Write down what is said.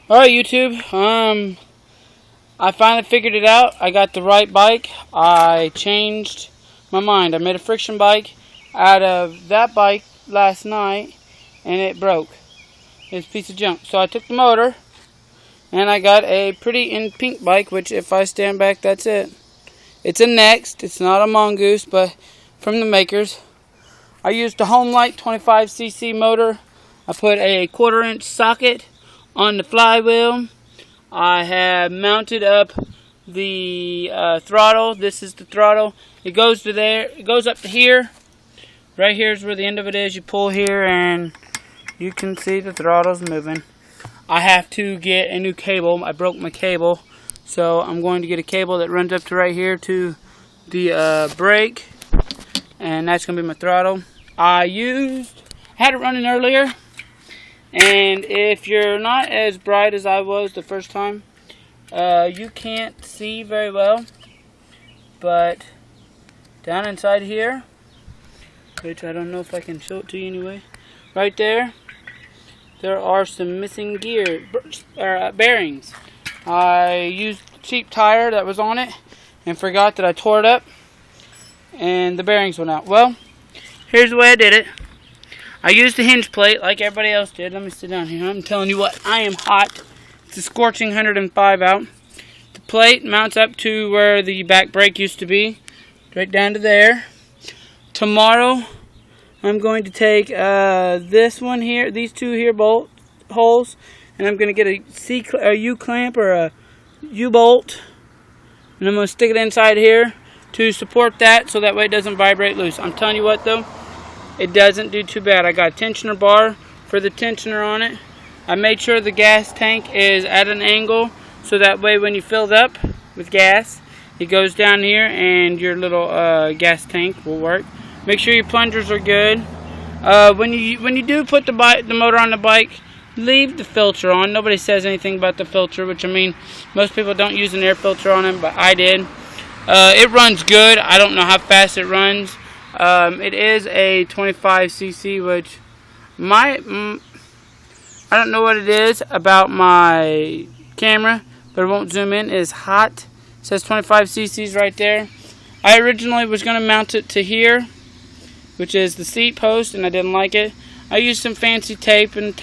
Alright, YouTube, I finally figured it out. I got the right bike. I changed my mind. I made a friction bike out of that bike last night, and it broke. It's a piece of junk. So I took the motor, and I got a pretty in pink bike, which if I stand back, that's it. It's a Next. It's not a Mongoose, but from the makers. I used a Homelite 25cc motor. I put a 1/4 inch socket on the flywheel. I have mounted up the throttle. This is the throttle. It goes to there. It goes up to here. Right here is where the end of it is. You pull here and you can see the throttle's moving. I have to get a new cable. I broke my cable, so I'm going to get a cable that runs up to right here to the brake, and that's going to be my throttle. I had it running earlier. And if you're not as bright as I was the first time, you can't see very well. But down inside here, which I don't know if I can show it to you anyway, right there, there are some missing bearings. I used a cheap tire that was on it and forgot that I tore it up, and the bearings went out. Well, here's the way I did it. I used a hinge plate like everybody else did. Let me sit down here. I'm telling you what, I am hot. It's a scorching 105 out. The plate mounts up to where the back brake used to be, right down to there. Tomorrow, I'm going to take this one here, these two here bolt holes, and I'm going to get a U-clamp or a U-bolt, and I'm going to stick it inside here to support that so that way it doesn't vibrate loose. I'm telling you what though, it doesn't do too bad. I got a tensioner bar for the tensioner on it. I made sure the gas tank is at an angle so that way when you fill it up with gas, it goes down here and your little gas tank will work. Make sure your plungers are good. When you do put the motor on the bike, leave the filter on. Nobody says anything about the filter, which I mean, most people don't use an air filter on them, but I did. It runs good. I don't know how fast it runs. It is a 25cc, which I don't know what it is about my camera, but it won't zoom in. It is hot. It says 25cc's right there. I originally was going to mount it to here, which is the seat post, and I didn't like it. I used some fancy tape and